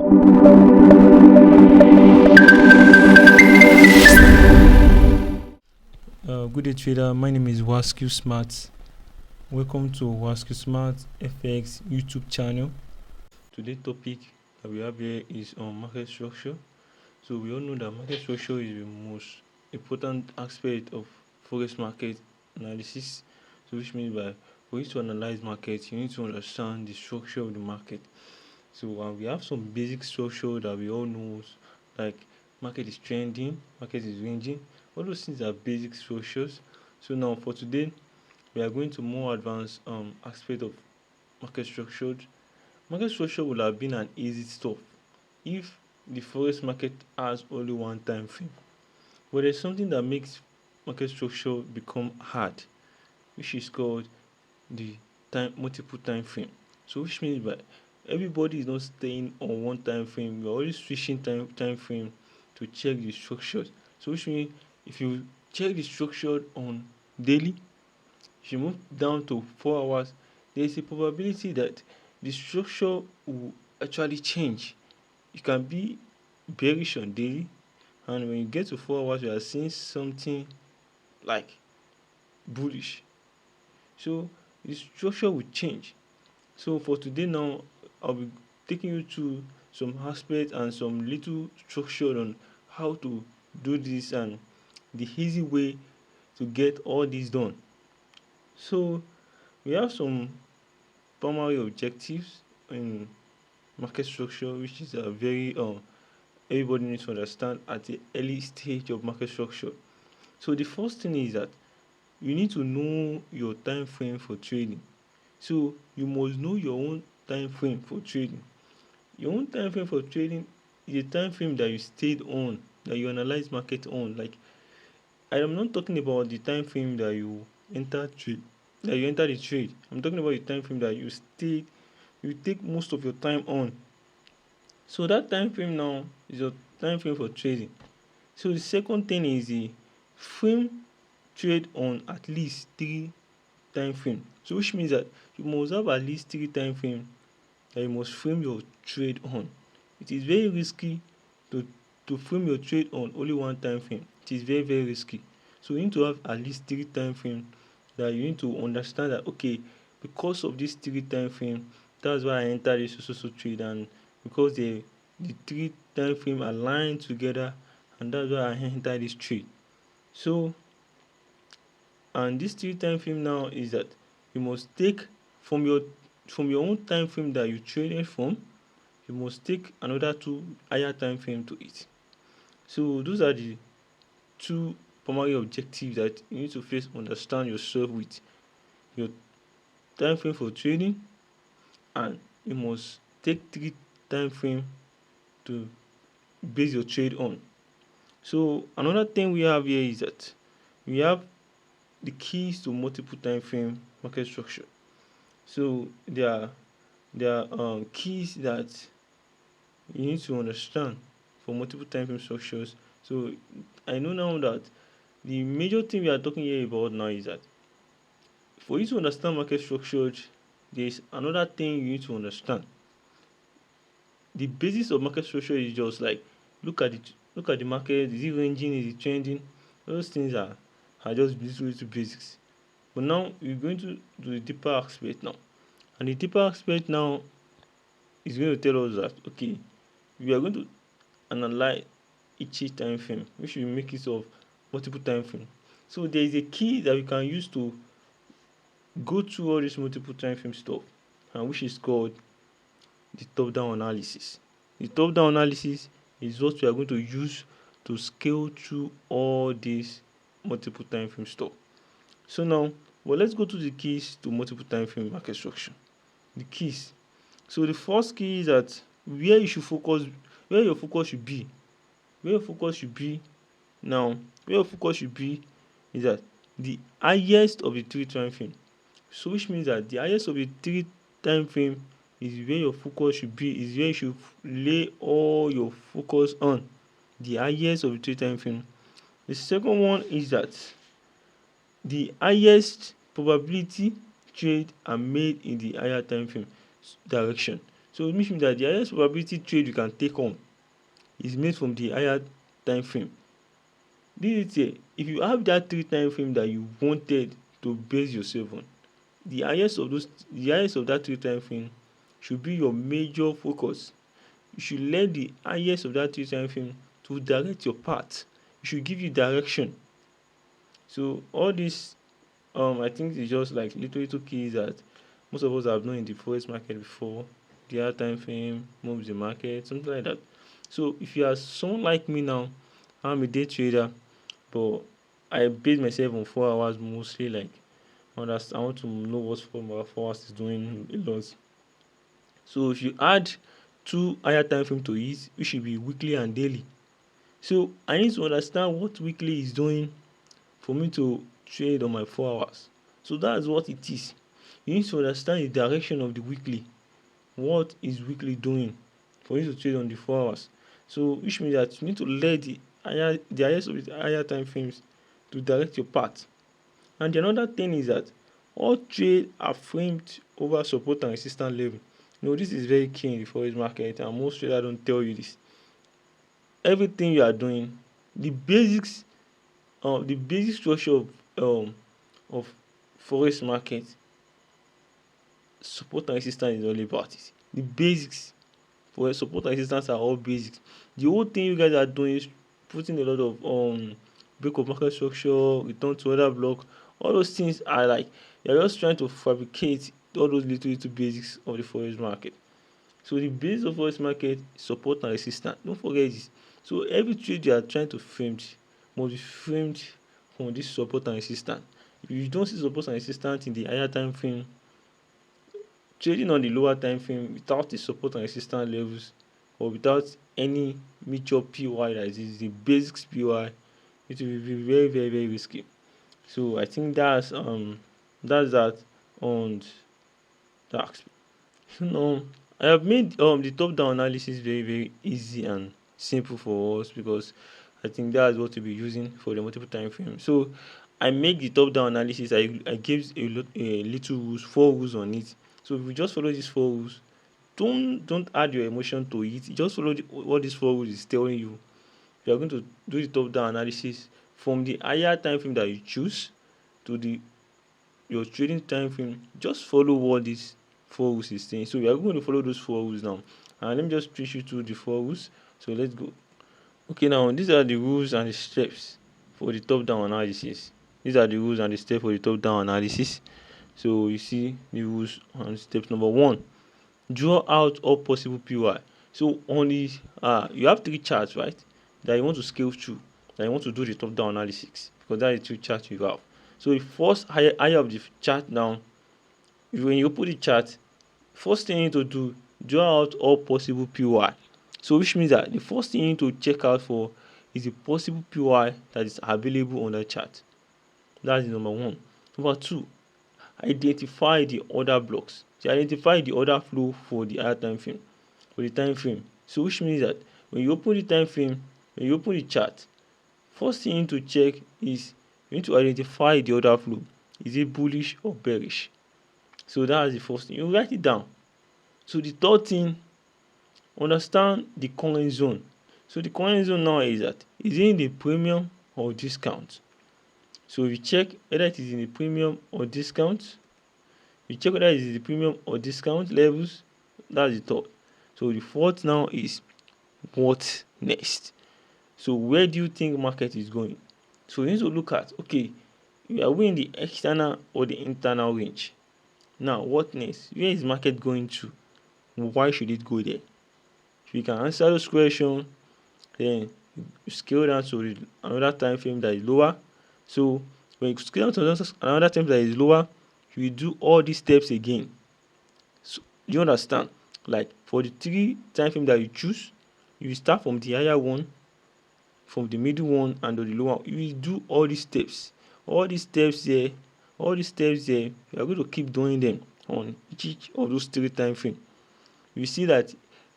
Good day, trader. My name is Wasq Smart. Welcome to Wasq Smart FX YouTube channel. Today's topic that we have here is on market structure. So we all know that market structure is the most important aspect of forex market analysis. So which means by for you to analyze market, you need to understand the structure of the market. So we have some basic structure that we all know, like market is trending, market is ranging. All those things are basic structures. So now for today, we are going to more advanced aspect of market structure. Market structure would have been an easy stuff if the forex market has only one time frame. But there's something that makes market structure become hard, which is called the multiple time frame. So which means by everybody is not staying on one time frame. You're always switching time frame to check the structures. So which means if you check the structure on daily, if you move down to 4 hours, there is a probability that the structure will actually change. It can be bearish on daily, and when you get to 4 hours, you are seeing something like bullish. So the structure will change. So for today now, I'll be taking you to some aspects and some little structure on how to do this and the easy way to get all this done. So we have some primary objectives in market structure, which is a very everybody needs to understand at the early stage of market structure. So the first thing is that you need to know your time frame for trading. So you must know your own time frame for trading. Your own time frame for trading is a time frame that you stayed on, that you analyze market on. Like, I am not talking about the time frame that you enter the trade. I'm talking about the time frame that you take most of your time on. So that time frame now is your time frame for trading. So the second thing is the frame trade on at least 3 time frame. So which means that you must have at least 3 time frame that you must frame your trade on. It is very risky to frame your trade on only one time frame. It is very, very risky. So you need to have at least 3 time frame that you need to understand that, okay, because of this 3 time frame, that's why I entered this so trade, and because the 3 time frame align together, and that's why I entered this trade. So, and this 3 time frame now is that you must take from your own time frame that you traded from, you must take another 2 higher time frame to it. So those are the 2 primary objectives that you need to first understand yourself with: your time frame for trading, and you must take 3 time frame to base your trade on. So another thing we have here is that we have the keys to multiple time frame market structure. So there are keys that you need to understand for multiple time frame structures. So I know now that the major thing we are talking here about now is that for you to understand market structure, there is another thing you need to understand. The basis of market structure is just like look at the market. Is it ranging? Is it trending? Those things are just little basics. But now we're going to do the deeper aspect now, and the deeper aspect now is going to tell us that, okay, we are going to analyze each time frame, which will make it of multiple time frame. So there is a key that we can use to go through all this multiple time frame stuff, and which is called the top-down analysis. The top-down analysis is what we are going to use to scale through all this multiple time frame stuff. So now, well, let's go to the keys to multiple time frame market structure. The keys. So the first key is that where your focus should be. Where your focus should be is that the highest of the 3 time frame. So which means that the highest of the 3 time frame is where your focus should be, is where you should lay all your focus on. The highest of the 3 time frame. The second one is that the highest probability trade are made in the higher time frame direction. So which means that the highest probability trade you can take on is made from the higher time frame. This is it. If you have that 3 time frame that you wanted to base yourself on, the highest of that 3 time frame should be your major focus. You should let the highest of that 3 time frame to direct your path. It should give you direction. So all this, I think it's just like little keys that most of us have known in the forex market before. The higher time frame moves the market, something like that. So if you are someone like me now, I'm a day trader, but I base myself on 4 hours mostly. Like I want to know what 4 hours is doing a lot. So if you add 2 higher time frame to it, which should be weekly and daily. So I need to understand what weekly is doing for me to trade on my 4 hours. So that's what it is. You need to understand the direction of the weekly. What is weekly doing for you to trade on the 4 hours? So which means that you need to let the highest of the higher time frames to direct your path. And the another thing is that all trades are framed over support and resistance level. This is very key in the forex market, and most traders don't tell you this. Everything you are doing, the basic structure of forex market, support and resistance is all about it. The basics for support and resistance are all basics. The whole thing you guys are doing is putting a lot of break of market structure, return to other block. All those things are like you're just trying to fabricate all those little basics of the forex market. So the base of forex market is support and resistance. Don't forget this. So every trade you are trying to frame must be framed from this support and resistance. If you don't see support and resistance in the higher time frame, trading on the lower time frame without the support and resistance levels, or without any major PY that is the basics PY, it will be very, very, very risky. So I think that's that on that. I have made the top down analysis very, very easy and simple for us, because I think that's what we'll be using for the multiple time frame. So I make the top down analysis. I gave a little rules, 4 rules on it. So if you just follow these 4 rules, don't add your emotion to it. Just follow what these 4 rules is telling you. You are going to do the top down analysis from the higher time frame that you choose to your trading time frame. Just follow what these 4 rules is saying. So we are going to follow those 4 rules now. And let me just teach you through the 4 rules. So let's go. Okay, now these are the rules and the steps for the top down analysis. These are the rules and the steps for the top down analysis. So you see the rules and steps. Number 1, draw out all possible PY. So on the you have 3 charts, right, that you want to scale through, that you want to do the top down analysis, because that is 2 charts you have. So the first higher of the chart down, when you put the chart, first thing you need to do, draw out all possible PY. So which means that the first thing you need to check out for is the possible PY that is available on the chart. That is number 1. Number 2, identify the order blocks. So identify the order flow for the higher time frame, for the time frame. So which means that when you open the time frame, when you open the chart, first thing you need to check is you need to identify the order flow. Is it bullish or bearish? So that's the first thing. You write it down. So the third thing, understand the current zone. So the current zone now is that, is it in the premium or discount? So you check whether it is in the premium or discount. You check whether it is in the premium or discount levels. That's the third. So the fourth now is what next? So where do you think market is going? So you need to look at, okay, are we in the external or the internal range? Now what next? Where is market going to? Why should it go there? If you can answer those questions, then you scale down to another time frame that is lower. So when you scale down to another time that is lower, you will do all these steps again. So you understand? Like for the 3 time frame that you choose, you will start from the higher one, from the middle one, and the lower one. You will do all these steps. All these steps there, you are going to keep doing them on each of those 3 time frame. You see that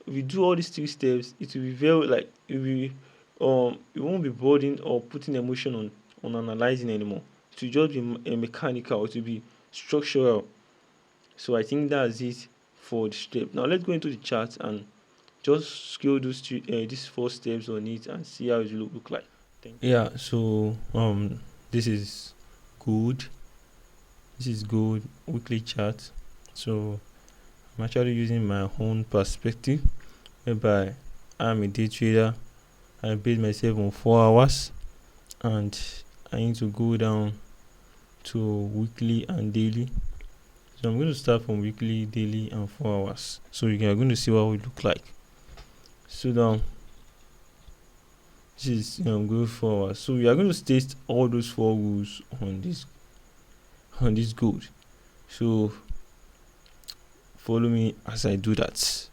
if you do all these 3 steps, it will be very like it won't be burdened or putting emotion on analyzing anymore. It will just be mechanical. It will be structural. So I think that's it for the step. Now let's go into the chart and just scroll these 4 steps on it and see how it look like. Yeah, so this is good. This is good weekly chart. So I'm actually using my own perspective, whereby I'm a day trader. I base myself on 4 hours, and I need to go down to weekly and daily. So I'm going to start from weekly, daily, and 4 hours. So you are going to see what we look like. So now this is going 4 hours. So we are going to test all those 4 rules on this gold. So follow me as I do that.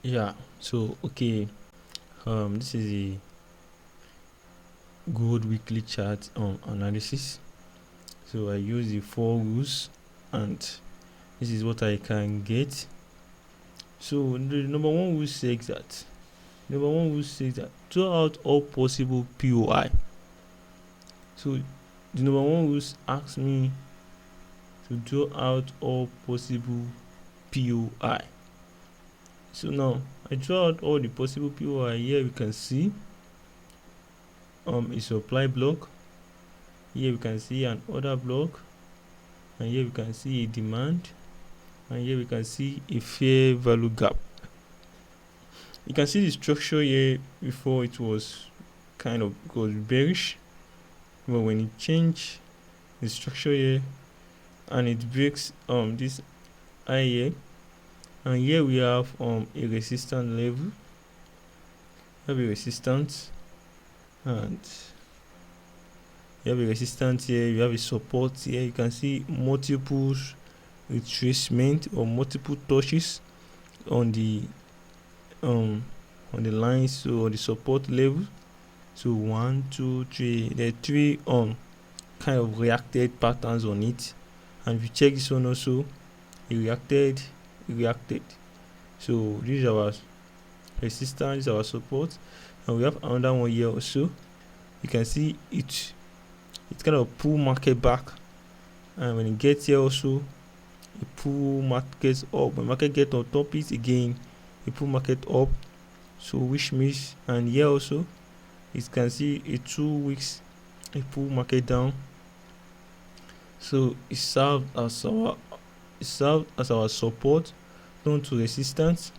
Yeah, so okay, this is a good weekly chart analysis. So I use the 4 rules, and this is what I can get. So the number one rule says that draw out all possible POI. So the number one rule asks me to draw out all possible POI. So now I draw out all the possible POI. Here we can see a supply block. Here we can see an order block, and here we can see a demand, and here we can see a fair value gap. You can see the structure here. Before it was bearish, but when it changed the structure here and it breaks this high here, and here we have a resistance level. We have a resistance, and you have a resistance here, you have a support here. You can see multiple retracement or multiple touches on the lines, so on the support level. So 1, 2, 3, there are 3 kind of reacted patterns on it, and if you check this one also, it reacted. So this is our resistance, this is our support, and we have another one here also. You can see it kind of pull market back, and when it gets here also, it pull markets up. When market get on top it again, it pull market up. So which means, and here also you can see a 2 weeks it pull market down. So it served as our support down to resistance.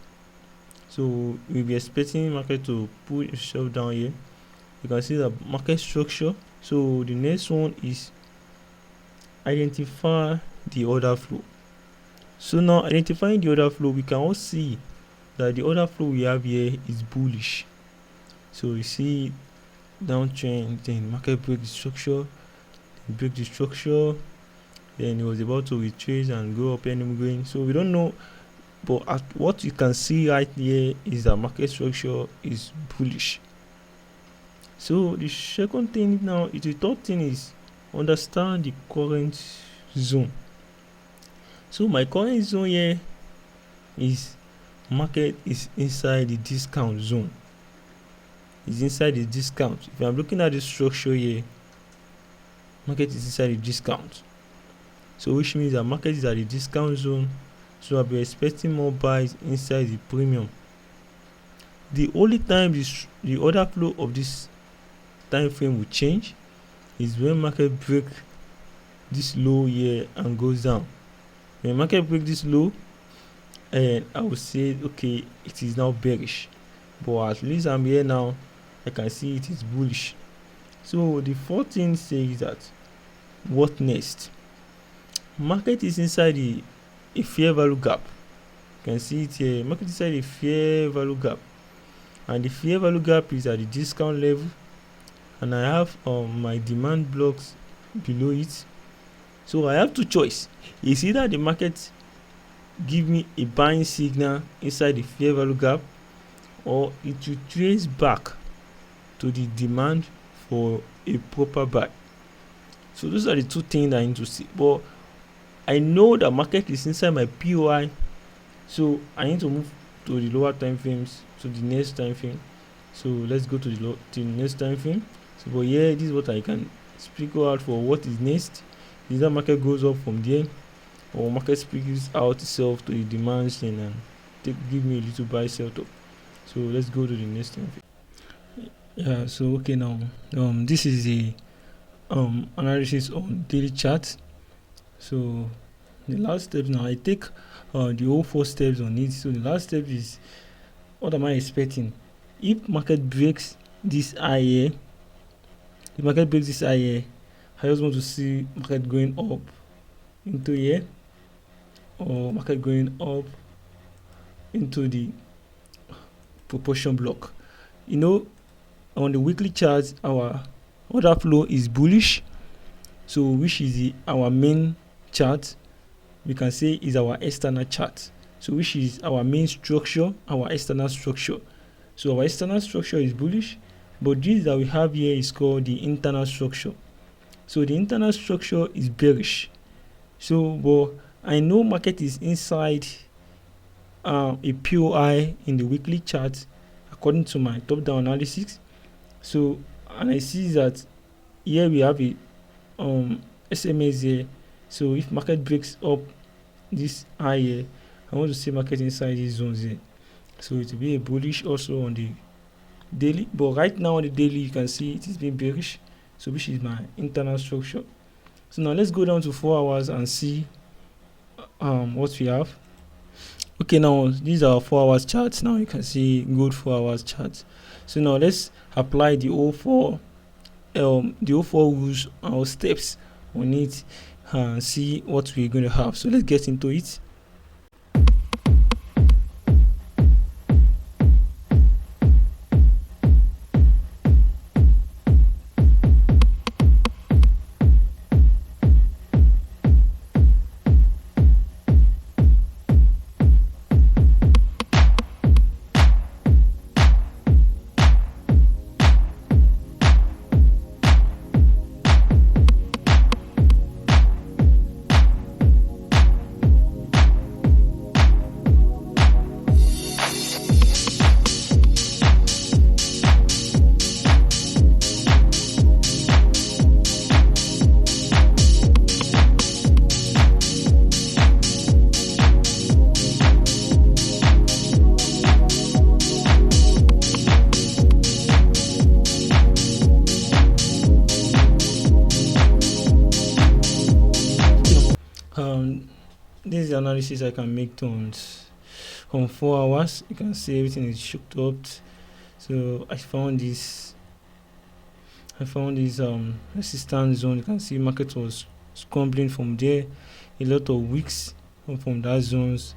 So we'll be expecting market to pull itself down here. You can see the market structure. So the next one is identify the order flow. So now identifying the order flow, we can all see that the order flow we have here is bullish. So you see downtrend, then market break the structure, then it was about to retrace and go up and going. So we don't know, but at what you can see right here is that market structure is bullish. So the second thing now is, the third thing is understand the current zone. So my current zone here is market is inside the discount zone. is inside the discount. If I'm looking at the structure here, market is inside the discount, so which means that market is at the discount zone, so I'll be expecting more buys inside the premium. The only time the order flow of this time frame will change is when market break this low here and goes down. When market break this low, and I will say, okay, it is now bearish, but at least I'm here now, I can see it is bullish. So the 14 says that what next? Market is inside a fair value gap. You can see it here. Market is inside a fair value gap, and the fair value gap is at the discount level, and I have my demand blocks below it. So I have two choices. It's either the market give me a buying signal inside the fair value gap, or it will trace back to the demand for a proper buy. So those are the two things I need to see. But I know the market is inside my POI, so I need to move to the lower time frames, to the next time frame. So let's go to the next time frame. So but here, this is what I can speak out for what is next. Is that market goes up from there, or market speaks out itself to the demand chain and give me a little buy sell top. So let's go to the next time frame. Yeah, so okay, now this is the analysis on daily chart. So the last step, now I take the whole 4 steps on it. So the last step is, what am I expecting? If market breaks this high here, I just want to see market going up into here, or market going up into the proportion block. You know, on the weekly chart, our order flow is bullish, so which is our main chart, we can say is our external chart, so which is our main structure, our external structure. So our external structure is bullish, but this that we have here is called the internal structure. So the internal structure is bearish. So but I know market is inside a POI in the weekly chart according to my top down analysis. So and I see that here we have a SMS here. So if market breaks up this high here, I want to see market inside these zones here. So it will be a bullish also on the daily, but right now on the daily you can see it is being bearish, so which is my internal structure. So now let's go down to 4 hours and see what we have. Okay, now these are 4 hours charts. Now you can see good 4 hours charts. So now let's apply the whole four rules or steps on it and see what we're going to have. So let's get into it. This is the analysis I can make on 4 hours. You can see everything is shook up. So I found this resistance zone. You can see market was scrambling from there, a lot of wicks from that zones.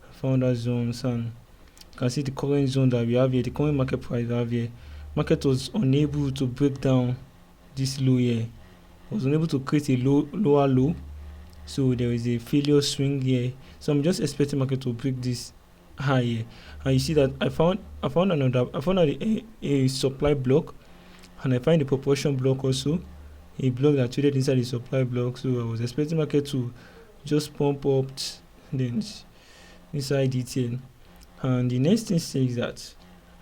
I found that zones, and you can see the current zone that we have here, the current market price we have here. Market was unable to break down this low here. It was unable to create a lower low. So there is a failure swing here. So I'm just expecting market to break this high here. And you see that I found a supply block, and I find the proportion block also, a block that traded inside the supply block. So I was expecting market to just pump up then inside it here. And the next thing says that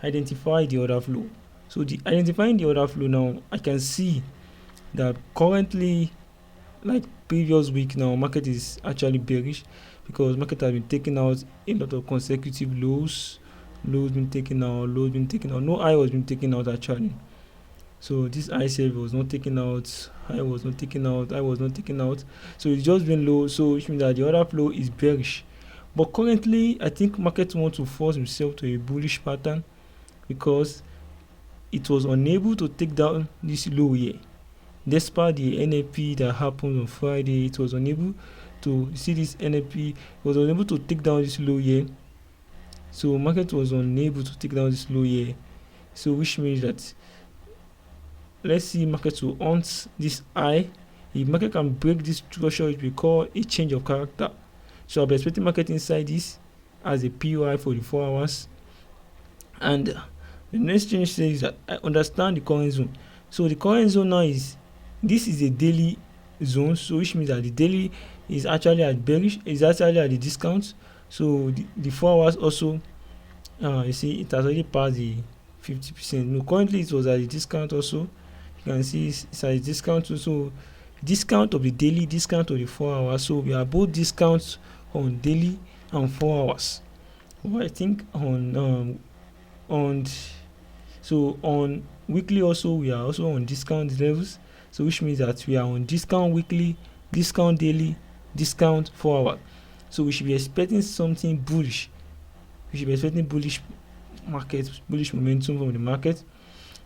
identify the order flow. So the identifying the order flow now, I can see that currently, like previous week now, market is actually bearish because market has been taking out a lot of consecutive lows been taken out, no high was been taken out actually. So this high sell was not taken out, high was not taken out, so it's just been low, so which means that the order flow is bearish. But currently I think market wants to force himself to a bullish pattern because it was unable to take down this low here. Despite the NAP that happened on Friday, it was unable to see this NAP, it was unable to take down this low here. So market was unable to take down this low here. So which means that let's see market to hunt this high. If market can break this structure, it will call a change of character. So I'll be expecting market inside this as a POI for the 4 hours. And the next change says that I understand the current zone. So the current zone now is, this is a daily zone, so which means that the daily is actually at bearish, is actually at the discount. So the 4 hours also, you see it has already passed the 50%. No, currently it was at the discount also. You can see it's at the discount too. So discount of the daily, discount of the 4 hours. So we are both discounts on daily and 4 hours. Well, I think on weekly also we are also on discount levels. So which means that we are on discount weekly, discount daily, discount 4 hours. So we should be expecting something bullish. We should be expecting bullish market, bullish momentum from the market.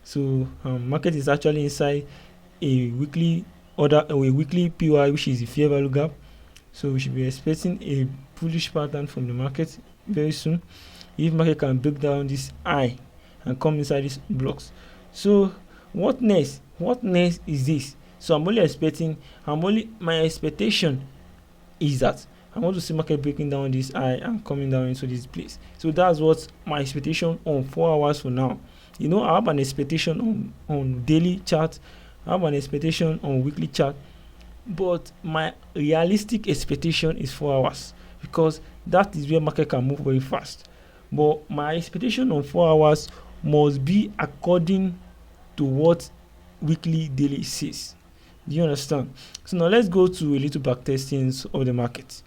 So market is actually inside a weekly order or a weekly POI, which is the fair value gap. So we should be expecting a bullish pattern from the market very soon. If market can break down this high and come inside these blocks. So what next? What next is this? So my expectation is that I want to see market breaking down this high and coming down into this place. So that's what my expectation on 4 hours for now. You know, I have an expectation on daily chart, I have an expectation on weekly chart, but my realistic expectation is 4 hours because that is where market can move very fast. But my expectation on 4 hours must be according to what weekly daily says. Do you understand? So now let's go to a little back testing of the market.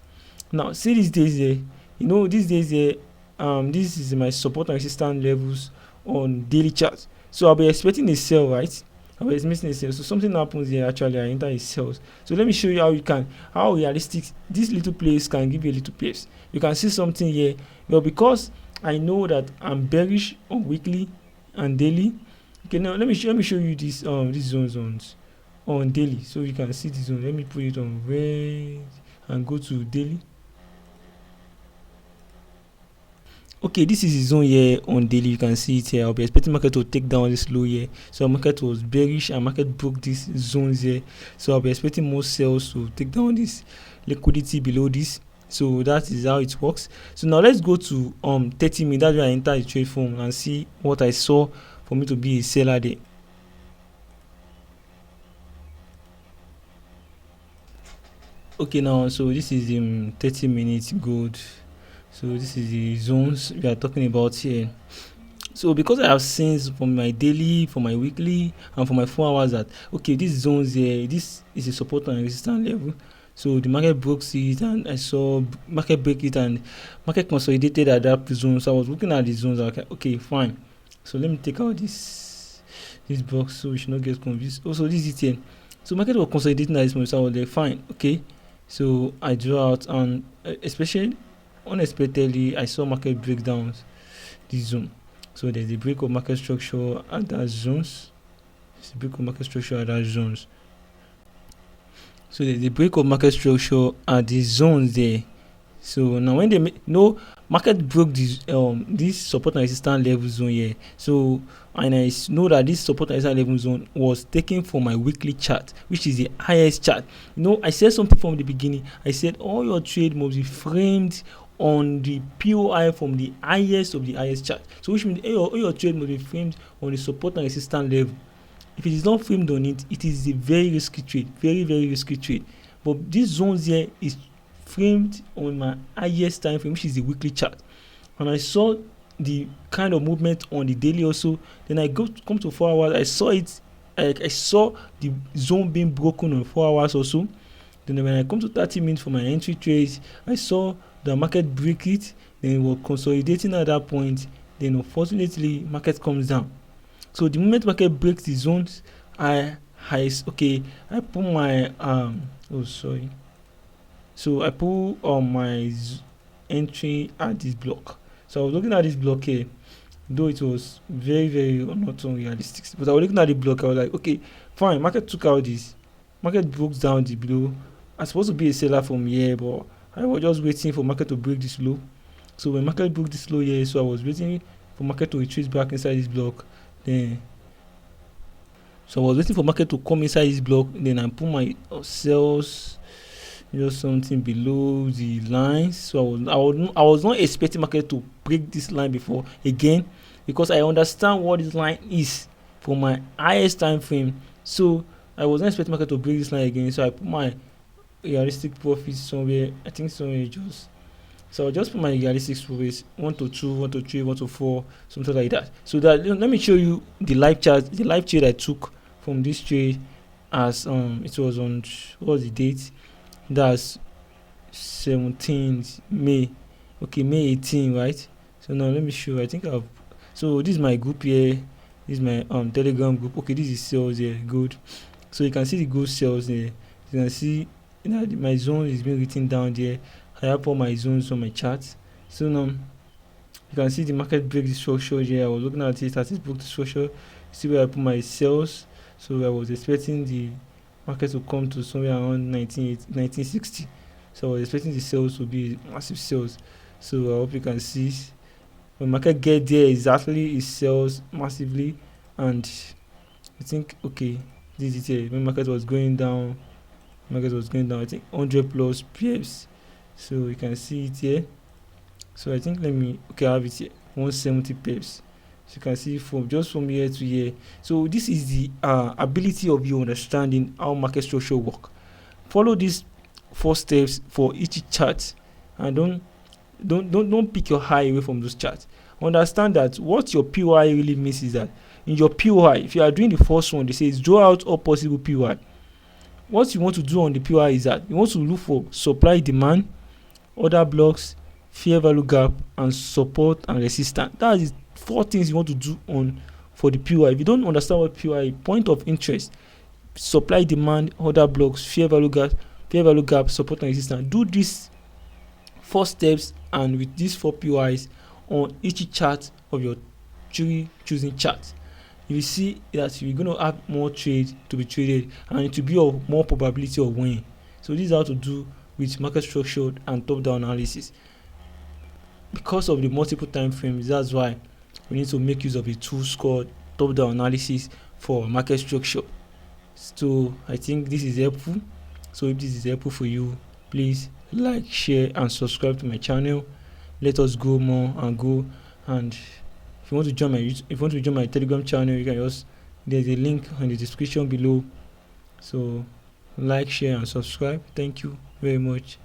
Now see these days here, you know, these days here, this is my support and resistance levels on daily chart. So I'll be expecting a sell, right? I'll be expecting a sell. So something happens here, actually I enter a sell. So let me show you how realistic this little place can give you a little place. You can see something here. Well, because I know that I'm bearish on weekly and daily. Okay, now let me show you this these zones on daily, so you can see the zone. Let me put it on red and go to daily. Okay, this is the zone here on daily. You can see it here. I'll be expecting market to take down this low here. So market was bearish and market broke these zones here. So I'll be expecting more sales to take down this liquidity below this. So that is how it works. So now let's go to 30 minutes. That's where I enter the trade form and see what I saw for me to be a seller there. Okay, now so this is 30 minutes gold. So this is the zones we are talking about here. So because I have seen from my daily, for my weekly, and for my 4 hours that okay, these zones here, this is a support and resistance level. So the market broke it and I saw market break it and market consolidated at that zone. So I was looking at the zones. Okay, fine. So let me take out this box so we should not get confused. Also, this is it. So market was consolidating at this moment. So I was like, fine, okay. So I drew out and especially unexpectedly I saw market break down this zone. So there's a break of market structure at that zones. So there's a break of market structure at the zones there. So now when they market broke this support and resistance level zone here. So and I know that this support and resistance level zone was taken from my weekly chart, which is the highest chart. You know, I said something from the beginning. I said all your trade must be framed on the POI from the highest of the highest chart. So which means all your trade must be framed on the support and resistance level. If it is not framed on it, it is a very risky trade, very risky trade. But this zones here is framed on my highest time frame, which is the weekly chart, and I saw the kind of movement on the daily also. Then I come to 4 hours. I saw it, like I saw the zone being broken on 4 hours also. Then when I come to 30 minutes for my entry trades, I saw the market break it. Then we were consolidating at that point. Then unfortunately, market comes down. So the moment market breaks the zones, I put my so I put my entry at this block. So I was looking at this block here, though it was very, very not unrealistic. But I was looking at the block, I was like, okay, fine, market took out this. Market broke down the below. I'm supposed to be a seller from here, but I was just waiting for market to break this low. So when market broke this low here, so I was waiting for market to retrace back inside this block. Then so I was waiting for market to come inside this block. Then I put my sales just something below the lines. So I was not expecting market to break this line before again, because I understand what this line is for my highest time frame. So I was not expecting market to break this line again. So I put my realistic profits somewhere. I think somewhere just. So I'll just put my realistic profits 1 to 2, 1 to 3, 1 to 4, something like that. So that let me show you the live chart, the live trade I took from this trade, as it was on, what was the date? That's 17th May. Okay, May 18, right? So now let me show. I think I've. So this is my group here. This is my Telegram group. Okay, this is sales here. Good. So you can see the good sales there. You can see my zone is being written down there. I have all my zones on my chart. So now you can see the market break the structure here. I was looking at it as it broke the structure. See where I put my sales. So I was expecting the market to come to somewhere around 1960. So I was expecting the sales to be massive sales. So I hope you can see when market get there exactly, it sells massively. And I think, okay, this is it. When market was going down, I think 100 plus pips. So you can see it here. So I think I have it here, 170 pips. So you can see from here to here. So this is the ability of you understanding how market structure work. Follow these 4 steps for each chart, and don't pick your eye away from those charts. Understand that what your POI really means is that in your POI, if you are doing the first one, they say draw out all possible POI. What you want to do on the POI is that you want to look for supply, demand, order blocks, fair value gap, and support and resistance. That is 4 things you want to do for the POI. If you don't understand what POI, point of interest, supply, demand, order blocks, fair value gap, support and resistance. Do these 4 steps, and with these 4 POIs on each chart of your choosing chart, you will see that you're going to have more trade to be traded, and it will be of more probability of winning. So this is how to do with market structure and top-down analysis. Because of the multiple time frames, that's why we need to make use of a tool called top-down analysis for market structure. So I think this is helpful. So if this is helpful for you, please like, share, and subscribe to my channel. Let us go more and go. And if you want to join my Telegram channel, you can just, there's a link in the description below. So like, share, and subscribe. Thank you very much.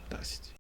That's it.